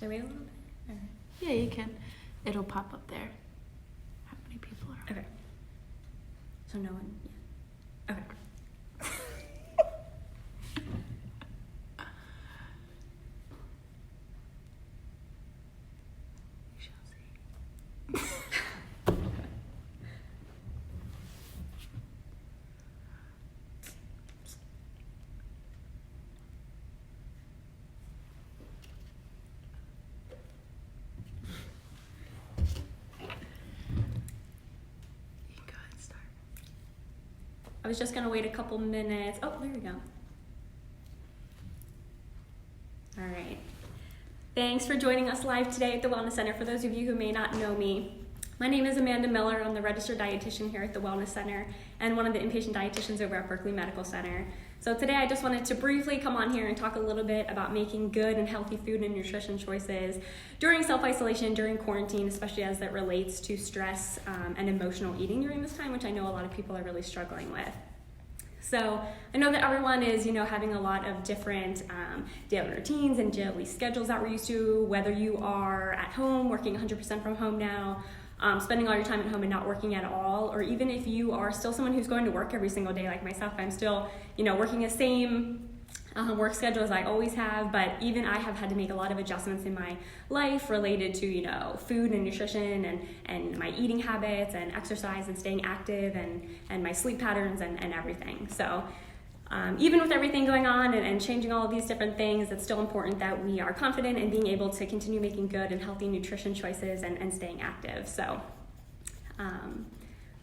Should I wait a little bit? Or? Yeah, you can. It'll pop up there. How many people are on? Okay. So no one. Yeah. Okay. We shall see. You can go ahead and start. I was just gonna wait a couple minutes. Oh, there we go. All right. Thanks for joining us live today at the Wellness Center. For those of you who may not know me, my name is Amanda Miller. I'm the registered dietitian here at the Wellness Center and one of the inpatient dietitians over at Berkeley Medical Center. So today I just wanted to briefly come on here and talk a little bit about making good and healthy food and nutrition choices during self-isolation, during quarantine, especially as it relates to stress and emotional eating during this time, which I know a lot of people are really struggling with. So I know that everyone is, having a lot of different daily routines and daily schedules that we're used to, whether you are at home, working 100% from home now, spending all your time at home and not working at all, or even if you are still someone who's going to work every single day like myself, I'm still, working the same work schedule as I always have, but even I have had to make a lot of adjustments in my life related to, food and nutrition and my eating habits and exercise and staying active and my sleep patterns and everything. So even with everything going on and changing all of these different things, it's still important that we are confident in being able to continue making good and healthy nutrition choices and staying active. So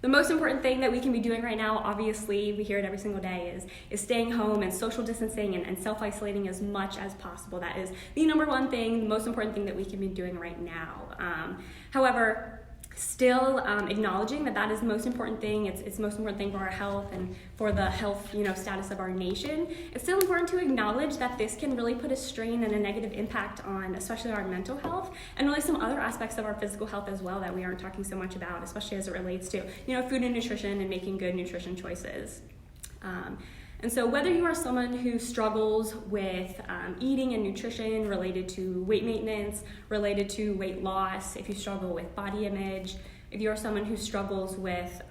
the most important thing that we can be doing right now, obviously, we hear it every single day, is staying home and social distancing and self-isolating as much as possible. That is the number one thing, the most important thing that we can be doing right now. However, still acknowledging that is the most important thing. It's the most important thing for our health and for the health status of our nation. It's still important to acknowledge that this can really put a strain and a negative impact on especially our mental health and really some other aspects of our physical health as well that we aren't talking so much about, especially as it relates to food and nutrition and making good nutrition choices. And so whether you are someone who struggles with eating and nutrition related to weight maintenance, related to weight loss, if you struggle with body image, if you're someone who struggles with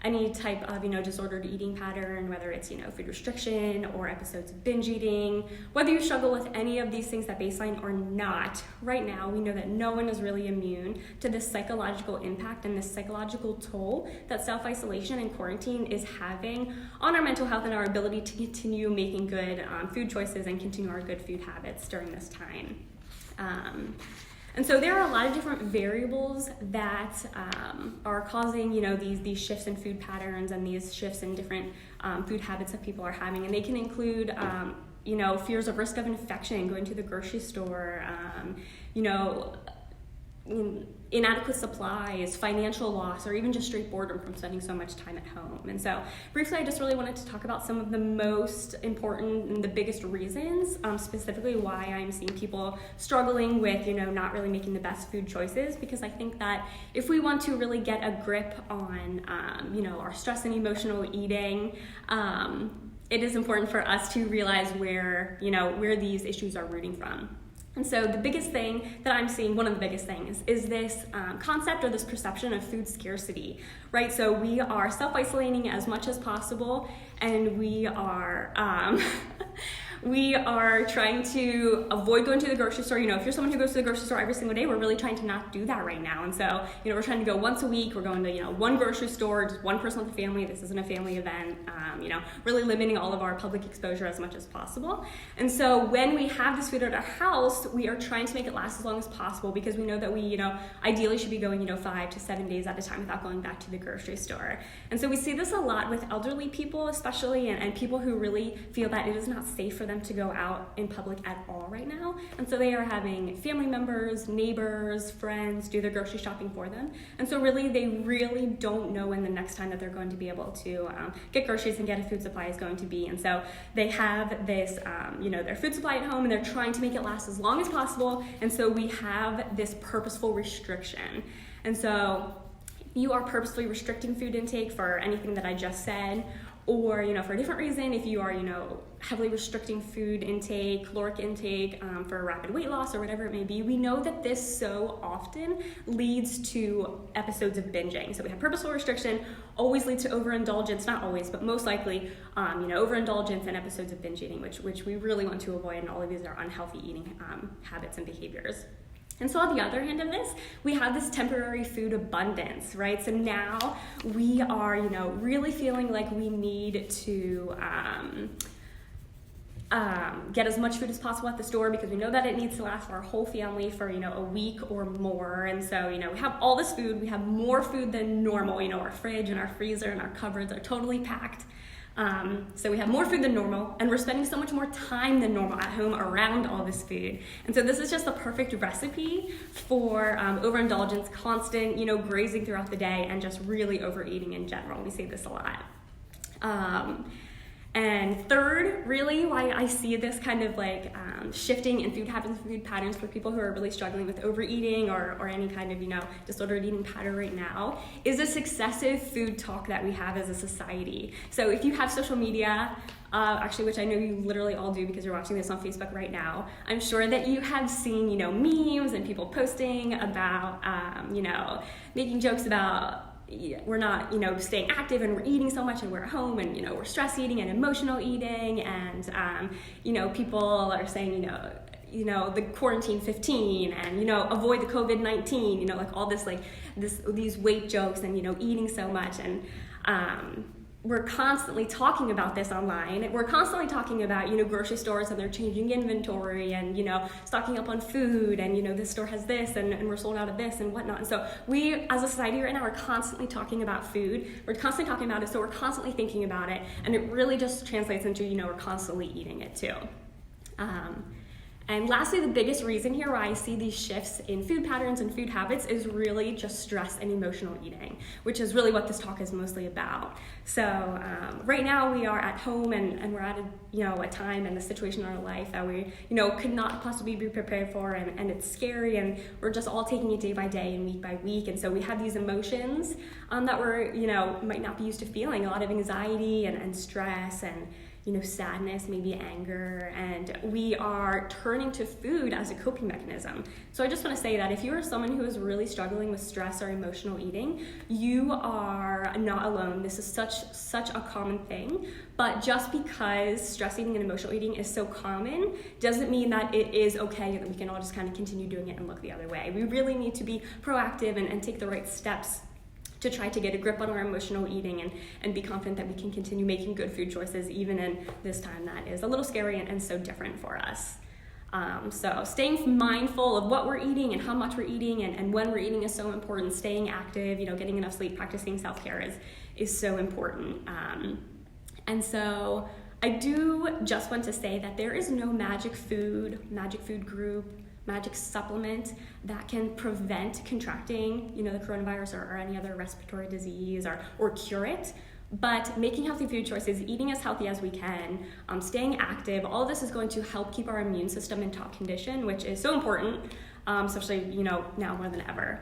any type of disordered eating pattern, whether it's food restriction or episodes of binge eating, whether you struggle with any of these things that baseline or not, right now we know that no one is really immune to this psychological impact and this psychological toll that self-isolation and quarantine is having on our mental health and our ability to continue making good food choices and continue our good food habits during this time. And so there are a lot of different variables that are causing, these shifts in food patterns and these shifts in different food habits that people are having. And they can include, fears of risk of infection, going to the grocery store, inadequate supplies, financial loss, or even just straight boredom from spending so much time at home. And so briefly, I just really wanted to talk about some of the most important and the biggest reasons, specifically why I'm seeing people struggling with, not really making the best food choices, because I think that if we want to really get a grip on, our stress and emotional eating, it is important for us to realize where these issues are rooting from. And so the biggest thing that I'm seeing, one of the biggest things, is this concept or this perception of food scarcity, right? So we are self-isolating as much as possible, and we are trying to avoid going to the grocery store. If you're someone who goes to the grocery store every single day, we're really trying to not do that right now. And so, we're trying to go once a week. We're going to, one grocery store, just one person with a family. This isn't a family event. Really limiting all of our public exposure as much as possible. And so when we have this food at our house, we are trying to make it last as long as possible because we know that we, ideally should be going, 5 to 7 days at a time without going back to the grocery store. And so we see this a lot with elderly people, especially, and people who really feel that it is not safe for them to go out in public at all right now. And so they are having family members, neighbors, friends do their grocery shopping for them. And so they really don't know when the next time that they're going to be able to get groceries and get a food supply is going to be. And so they have this, their food supply at home, and they're trying to make it last as long as possible. And so we have this purposeful restriction. And so you are purposely restricting food intake for anything that I just said, or, for a different reason, if you are, heavily restricting food intake, caloric intake for rapid weight loss or whatever it may be, we know that this so often leads to episodes of binging. So we have purposeful restriction always leads to overindulgence, not always, but most likely, overindulgence and episodes of binge eating, which we really want to avoid, and all of these are unhealthy eating habits and behaviors. And so on the other hand of this, we have this temporary food abundance, right? So now we are, really feeling like we need to get as much food as possible at the store because we know that it needs to last for our whole family for, a week or more. And so, we have all this food, we have more food than normal, our fridge and our freezer and our cupboards are totally packed. So we have more food than normal, and we're spending so much more time than normal at home around all this food. And so this is just the perfect recipe for overindulgence, constant, grazing throughout the day, and just really overeating in general. We see this a lot. And third, really, why I see this kind of like shifting in food habits and food patterns for people who are really struggling with overeating or any kind of, disordered eating pattern right now, is this excessive food talk that we have as a society. So if you have social media, actually, which I know you literally all do because you're watching this on Facebook right now, I'm sure that you have seen, memes and people posting about, making jokes about we're not, staying active and we're eating so much and we're at home and, we're stress eating and emotional eating and, people are saying, the quarantine 15 and, avoid the COVID-19, like all this, these weight jokes and, eating so much. And, we're constantly talking about this online. We're constantly talking about, grocery stores and they're changing inventory and, stocking up on food and, this store has this and we're sold out of this and whatnot. And so we, as a society right now, are constantly talking about food. We're constantly talking about it, so we're constantly thinking about it. And it really just translates into, we're constantly eating it too. And lastly, the biggest reason here why I see these shifts in food patterns and food habits is really just stress and emotional eating, which is really what this talk is mostly about. So right now we are at home and we're at a time and a situation in our life that we could not possibly be prepared for, and it's scary, and we're just all taking it day by day and week by week. And so we have these emotions that we're might not be used to feeling, a lot of anxiety and stress and sadness, maybe anger, and we are turning to food as a coping mechanism. So I just want to say that if you are someone who is really struggling with stress or emotional eating, you are not alone. This is such a common thing, but just because stress eating and emotional eating is so common doesn't mean that it is okay and that we can all just kind of continue doing it and look the other way. We really need to be proactive and take the right steps to try to get a grip on our emotional eating and be confident that we can continue making good food choices even in this time that is a little scary and so different for us. So staying mindful of what we're eating and how much we're eating and when we're eating is so important. Staying active, getting enough sleep, practicing self-care is so important. And so I do just want to say that there is no magic food group, magic supplement that can prevent contracting, the coronavirus or any other respiratory disease or cure it. But making healthy food choices, eating as healthy as we can, staying active, all of this is going to help keep our immune system in top condition, which is so important, especially, now more than ever.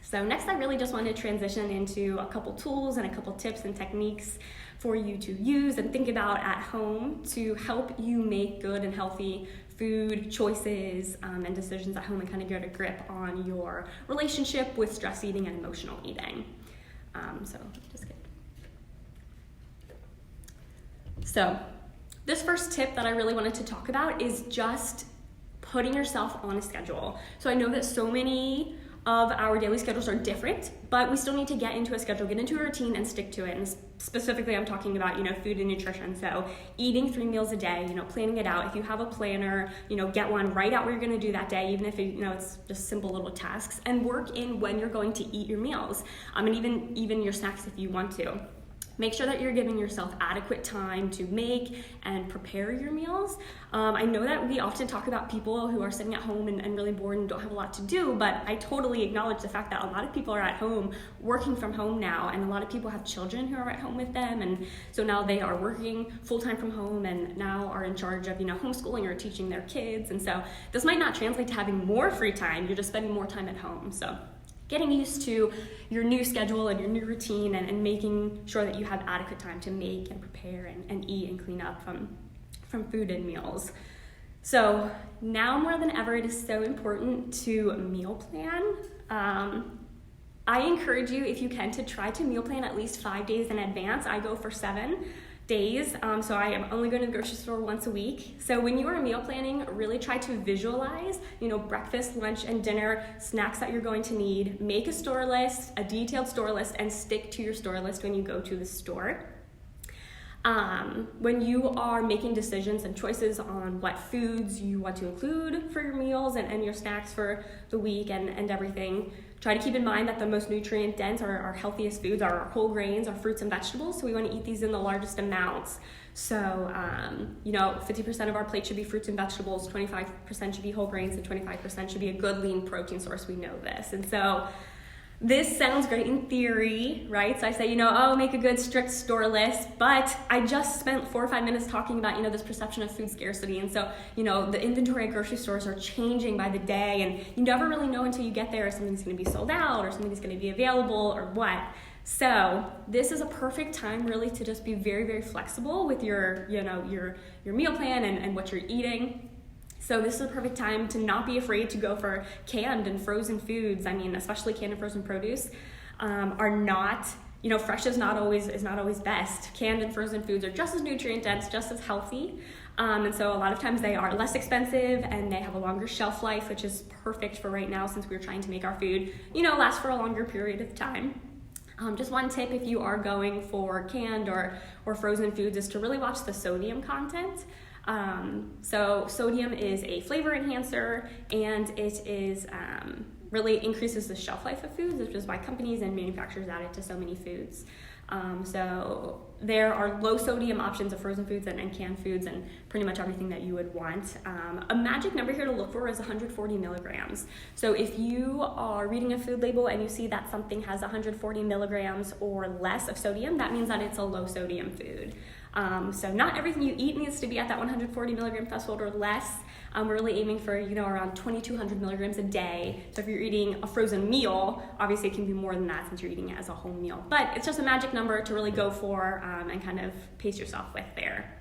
So next, I really just want to transition into a couple tools and a couple tips and techniques for you to use and think about at home to help you make good and healthy food choices and decisions at home and kind of get a grip on your relationship with stress eating and emotional eating. So this first tip that I really wanted to talk about is just putting yourself on a schedule. So I know that so many of our daily schedules are different, but we still need to get into a schedule, get into a routine and stick to it. And specifically, I'm talking about, food and nutrition. So eating 3 meals a day, planning it out. If you have a planner, get one, write out what you're going to do that day, even if it's just simple little tasks, and work in when you're going to eat your meals, and even your snacks if you want to. Make sure that you're giving yourself adequate time to make and prepare your meals. I know that we often talk about people who are sitting at home and really bored and don't have a lot to do, but I totally acknowledge the fact that a lot of people are at home working from home now, and a lot of people have children who are at home with them, and so now they are working full-time from home and now are in charge of homeschooling or teaching their kids. And so this might not translate to having more free time, you're just spending more time at home. So getting used to your new schedule and your new routine, and making sure that you have adequate time to make and prepare and eat and clean up from food and meals. So now more than ever, it is so important to meal plan. I encourage you, if you can, to try to meal plan at least 5 days in advance. I go for 7 days, so I am only going to the grocery store once a week. So when you are meal planning, really try to visualize, breakfast, lunch, and dinner, snacks that you're going to need. Make a store list, a detailed store list, and stick to your store list when you go to the store. When you are making decisions and choices on what foods you want to include for your meals and your snacks for the week and everything, try to keep in mind that the most nutrient dense or our healthiest foods are our whole grains, our fruits and vegetables. So we want to eat these in the largest amounts. So, 50% of our plate should be fruits and vegetables, 25% should be whole grains, and 25% should be a good lean protein source. We know this. And so this sounds great in theory, right? So I say, make a good strict store list, but I just spent 4 or 5 minutes talking about, this perception of food scarcity. And so, the inventory at grocery stores are changing by the day, and you never really know until you get there if something's going to be sold out or something's going to be available or what. So this is a perfect time really to just be very, very flexible with your meal plan and what you're eating. So this is a perfect time to not be afraid to go for canned and frozen foods. I mean, especially canned and frozen produce are not, fresh is not always best. Canned and frozen foods are just as nutrient dense, just as healthy. And so a lot of times they are less expensive and they have a longer shelf life, which is perfect for right now since we're trying to make our food, last for a longer period of time. Just one tip if you are going for canned or frozen foods is to really watch the sodium content. So sodium is a flavor enhancer, and it is really increases the shelf life of foods, which is why companies and manufacturers add it to so many foods. So there are low sodium options of frozen foods and canned foods and pretty much everything that you would want. A magic number here to look for is 140 milligrams. So if you are reading a food label and you see that something has 140 milligrams or less of sodium, that means that it's a low sodium food. So not everything you eat needs to be at that 140 milligram threshold or less. We're really aiming for, around 2,200 milligrams a day. So if you're eating a frozen meal, obviously it can be more than that since you're eating it as a whole meal. But it's just a magic number to really go for and kind of pace yourself with there.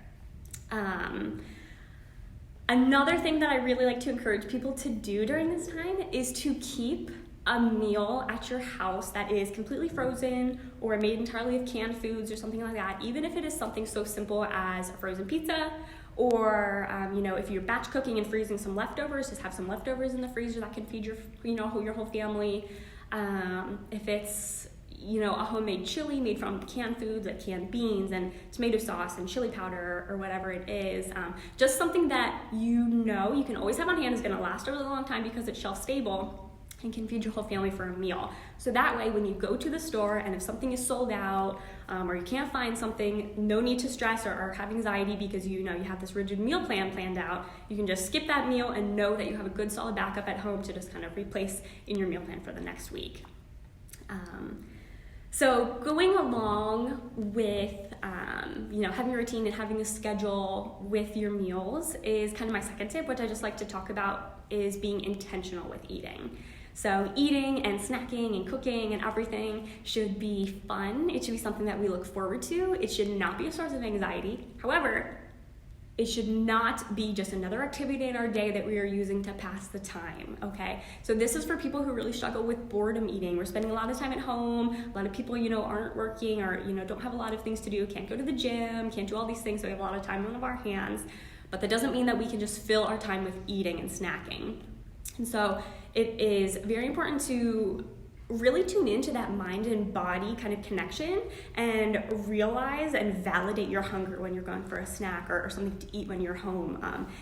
Another thing that I really like to encourage people to do during this time is to keep a meal at your house that is completely frozen or made entirely of canned foods or something like that, even if it is something so simple as a frozen pizza, or if you're batch cooking and freezing some leftovers, just have some leftovers in the freezer that can feed your whole family. If it's a homemade chili made from canned foods like canned beans and tomato sauce and chili powder or whatever it is, just something that you can always have on hand is going to last a really long time because it's shelf stable and can feed your whole family for a meal. So that way, when you go to the store and if something is sold out or you can't find something, no need to stress or have anxiety because you have this rigid meal plan planned out. You can just skip that meal and know that you have a good solid backup at home to just kind of replace in your meal plan for the next week. So going along with having a routine and having a schedule with your meals is kind of my second tip, which I just like to talk about is being intentional with eating. So eating and snacking and cooking and everything should be fun. It should be something that we look forward to. It should not be a source of anxiety. However, it should not be just another activity in our day that we are using to pass the time, okay? So this is for people who really struggle with boredom eating. We're spending a lot of time at home. A lot of people, aren't working or, don't have a lot of things to do, can't go to the gym, can't do all these things, so we have a lot of time on our hands. But that doesn't mean that we can just fill our time with eating and snacking. And so it is very important to really tune into that mind and body kind of connection and realize and validate your hunger when you're going for a snack or something to eat when you're home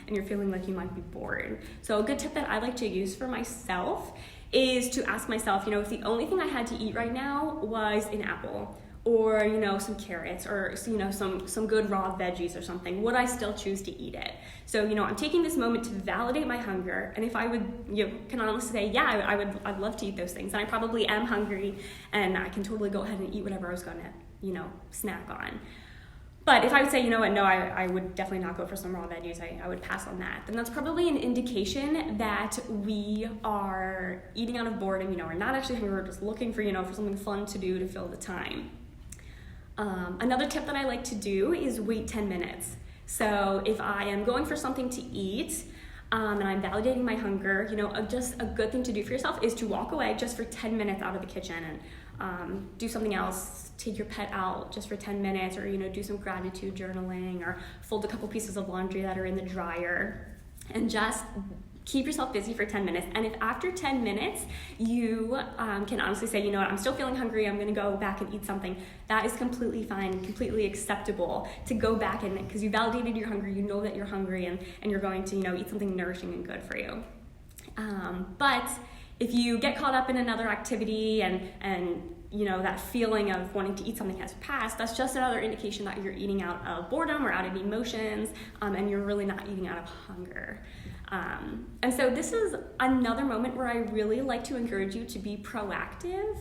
and you're feeling like you might be bored. So a good tip that I like to use for myself is to ask myself, if the only thing I had to eat right now was an apple or, some carrots or, some good raw veggies or something, would I still choose to eat it? So, I'm taking this moment to validate my hunger. And if I would, can honestly say, yeah, I'd love to eat those things. And I probably am hungry and I can totally go ahead and eat whatever I was going to, snack on. But if I would say, you know what, no, I would definitely not go for some raw veggies, I would pass on that, then that's probably an indication that we are eating out of boredom, we're not actually hungry, we're just looking for, for something fun to do to fill the time. Another tip that I like to do is wait 10 minutes. So if I am going for something to eat, and I'm validating my hunger, just a good thing to do for yourself is to walk away just for 10 minutes out of the kitchen and do something else. Take your pet out just for 10 minutes, or do some gratitude journaling, or fold a couple pieces of laundry that are in the dryer, and just keep yourself busy for 10 minutes. And if after 10 minutes you can honestly say, you know what, I'm still feeling hungry, I'm gonna go back and eat something, that is completely fine, completely acceptable to go back and, because you validated your hunger, you know that you're hungry, and you're going to eat something nourishing and good for you. But if you get caught up in another activity and that feeling of wanting to eat something has passed, that's just another indication that you're eating out of boredom or out of emotions, and you're really not eating out of hunger. And so this is another moment where I really like to encourage you to be proactive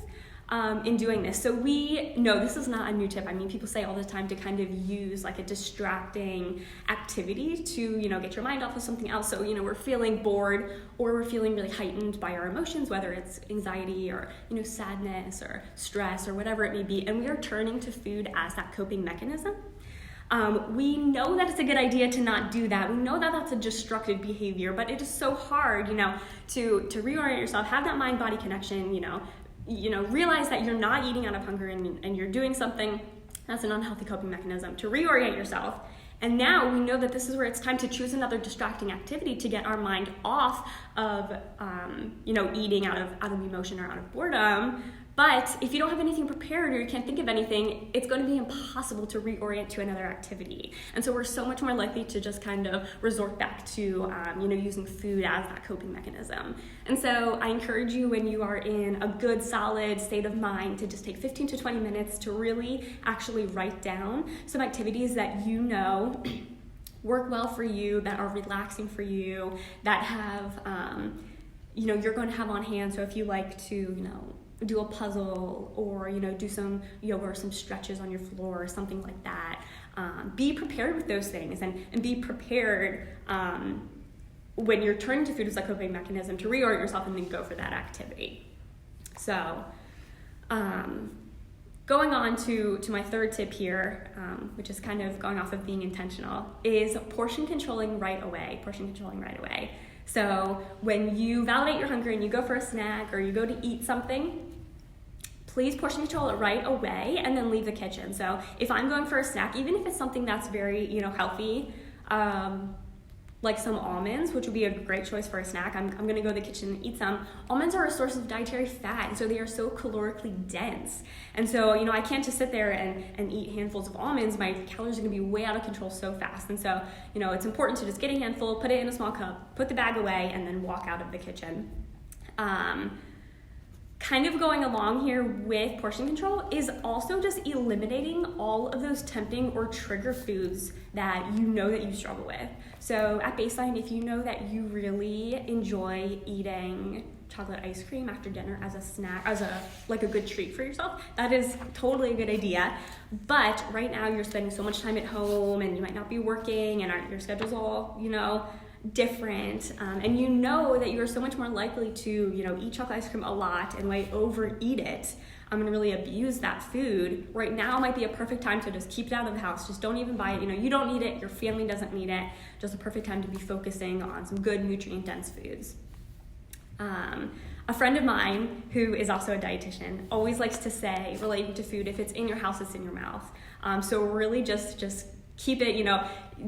in doing this. So we know this is not a new tip. I mean, people say all the time to kind of use like a distracting activity to, get your mind off of something else. So, we're feeling bored, or we're feeling really heightened by our emotions, whether it's anxiety or, sadness or stress or whatever it may be. And we are turning to food as that coping mechanism. We know that it's a good idea to not do that. We know that that's a destructive behavior, but it is so hard, to reorient yourself, have that mind-body connection, realize that you're not eating out of hunger and you're doing something that's an unhealthy coping mechanism, to reorient yourself. And now we know that this is where it's time to choose another distracting activity to get our mind off of, eating out of emotion or out of boredom. But if you don't have anything prepared or you can't think of anything, it's going to be impossible to reorient to another activity. And so we're so much more likely to just kind of resort back to, using food as that coping mechanism. And so I encourage you, when you are in a good, solid state of mind, to just take 15 to 20 minutes to really actually write down some activities that work well for you, that are relaxing for you, that have, you're going to have on hand. So if you like to, do a puzzle, or do some yoga or some stretches on your floor or something like that, be prepared with those things, and be prepared when you're turning to food as a coping mechanism to reorient yourself and then go for that activity. So going on to my third tip here, which is kind of going off of being intentional, is portion controlling right away. So when you validate your hunger and you go for a snack or you go to eat something, please portion control it right away and then leave the kitchen. So if I'm going for a snack, even if it's something that's very, healthy, like some almonds, which would be a great choice for a snack, I'm going to go to the kitchen and eat some. Almonds are a source of dietary fat, and so they are so calorically dense. And so, I can't just sit there and eat handfuls of almonds. My calories are going to be way out of control so fast. And so, it's important to just get a handful, put it in a small cup, put the bag away, and then walk out of the kitchen. Kind of going along here with portion control is also just eliminating all of those tempting or trigger foods that that you struggle with. So at baseline, if you know that you really enjoy eating chocolate ice cream after dinner as a snack, as a good treat for yourself, that is totally a good idea. But right now you're spending so much time at home, and you might not be working, and your schedule's all, different, and that you're so much more likely to eat chocolate ice cream a lot and might overeat it, and really abuse that food. Right now might be a perfect time to just keep it out of the house. Just don't even buy it. You don't need it, your family doesn't need it. Just a perfect time to be focusing on some good nutrient dense foods. A friend of mine who is also a dietitian always likes to say, relating to food, if it's in your house, it's in your mouth. So really just keep it,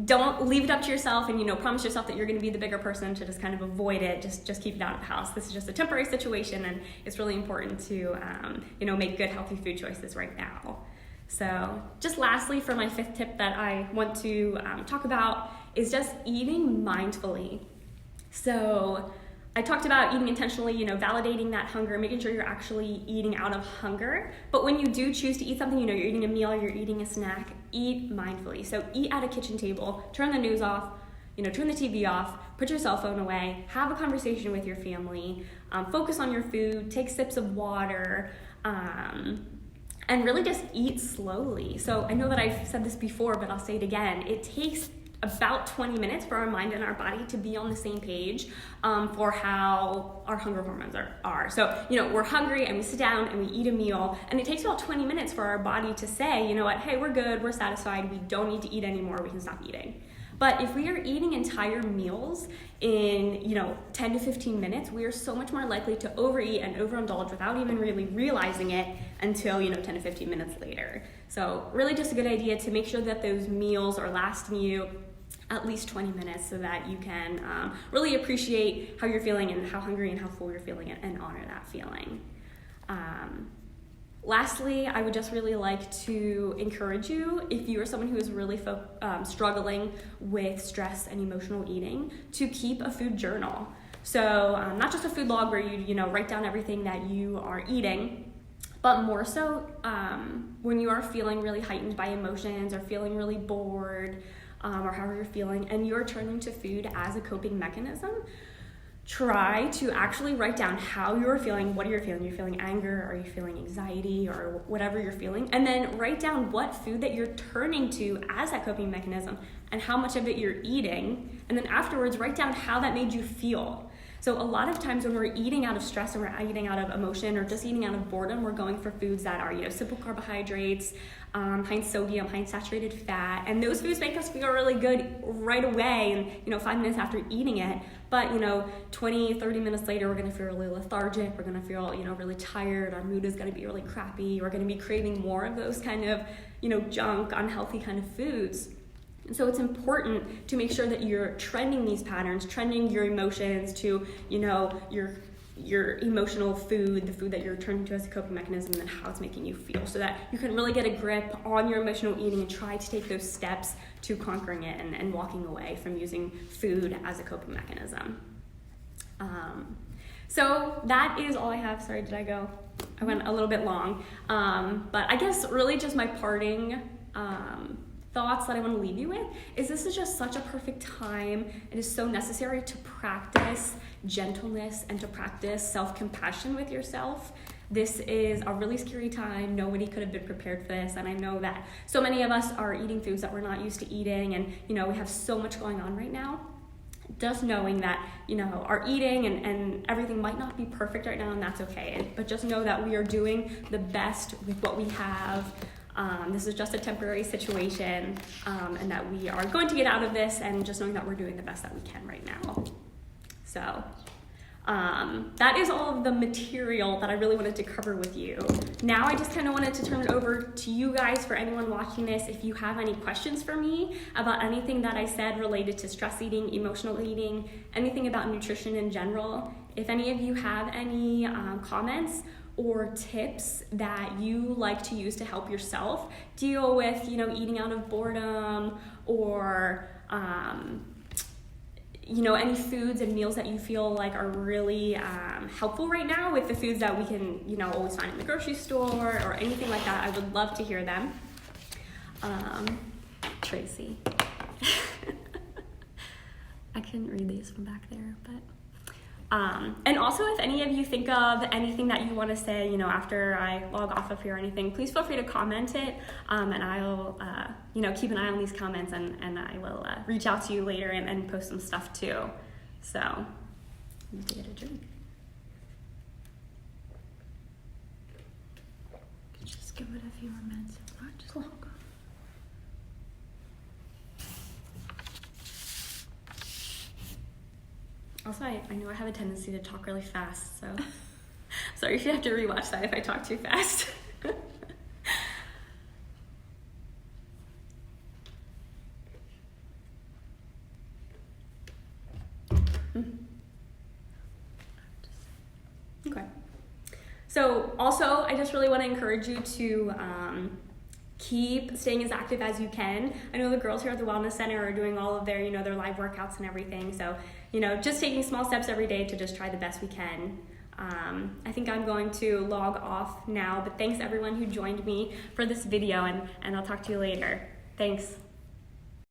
don't leave it up to yourself and, promise yourself that you're going to be the bigger person to just kind of avoid it. Just keep it out of the house. This is just a temporary situation, and it's really important to, make good, healthy food choices right now. So just lastly, for my fifth tip that I want to talk about is just eating mindfully. So I talked about eating intentionally, validating that hunger, making sure you're actually eating out of hunger. But when you do choose to eat something, you're eating a meal, you're eating a snack, eat mindfully. So eat at a kitchen table, turn the news off, turn the TV off, put your cell phone away, have a conversation with your family, focus on your food, take sips of water, and and really just eat slowly. So I know that I've said this before, but I'll say it again. It takes about 20 minutes for our mind and our body to be on the same page for how our hunger hormones are. So, we're hungry and we sit down and we eat a meal, and it takes about 20 minutes for our body to say, you know what, hey, we're good, we're satisfied, we don't need to eat anymore, we can stop eating. But if we are eating entire meals in, 10 to 15 minutes, we are so much more likely to overeat and overindulge without even really realizing it until, 10 to 15 minutes later. So really just a good idea to make sure that those meals are lasting you at least 20 minutes so that you can really appreciate how you're feeling and how hungry and how full you're feeling and honor that feeling. Lastly, I would just really like to encourage you, if you are someone who is really struggling with stress and emotional eating, to keep a food journal. So not just a food log where you write down everything that you are eating, but more so when you are feeling really heightened by emotions or feeling really bored, or however you're feeling, and you're turning to food as a coping mechanism, try to actually write down how you're feeling, what are you feeling? You're feeling anger, are you feeling anxiety, or whatever you're feeling, and then write down what food that you're turning to as that coping mechanism and how much of it you're eating, and then afterwards write down how that made you feel. So a lot of times when we're eating out of stress or we're eating out of emotion or just eating out of boredom, we're going for foods that are, simple carbohydrates, high in sodium, high in saturated fat, and those foods make us feel really good right away and, 5 minutes after eating it. But, 20, 30 minutes later, we're gonna feel really lethargic, we're gonna feel, really tired, our mood is gonna be really crappy, we're gonna be craving more of those kind of, junk, unhealthy kind of foods. And so it's important to make sure that you're trending these patterns, trending your emotions to, your emotional food, the food that you're turning to as a coping mechanism, and how it's making you feel, so that you can really get a grip on your emotional eating and try to take those steps to conquering it and walking away from using food as a coping mechanism. So that is all I have. Sorry, did I go? I went a little bit long. But I guess really just my parting thoughts that I want to leave you with is this is just such a perfect time. It is so necessary to practice gentleness and to practice self-compassion with yourself. This is a really scary time. Nobody could have been prepared for this, and I know that so many of us are eating foods that we're not used to eating, and we have so much going on right now. Just knowing that our eating and everything might not be perfect right now, and that's okay, but just know that we are doing the best with what we have. This is just a temporary situation, and that we are going to get out of this, and just knowing that we're doing the best that we can right now. So that is all of the material that I really wanted to cover with you. Now I just kind of wanted to turn it over to you guys, for anyone watching this. If you have any questions for me about anything that I said related to stress eating, emotional eating, anything about nutrition in general, if any of you have any comments or tips that you like to use to help yourself deal with, eating out of boredom, or any foods and meals that you feel like are really helpful right now with the foods that we can, always find in the grocery store or anything like that, I would love to hear them. Tracy. I couldn't read these from back there, but and also, if any of you think of anything that you want to say, after I log off of here or anything, please feel free to comment it, and I'll, keep an eye on these comments, and I will reach out to you later and post some stuff too. So, I'm going to get a drink. Just give it a few more minutes. If not, just cool. log off. Also, I know I have a tendency to talk really fast, so sorry if you have to rewatch that if I talk too fast. Okay. So also, I just really want to encourage you to keep staying as active as you can. I know the girls here at the Wellness Center are doing all of their, their live workouts and everything. So, just taking small steps every day to just try the best we can. I think I'm going to log off now, but thanks everyone who joined me for this video, and I'll talk to you later. Thanks.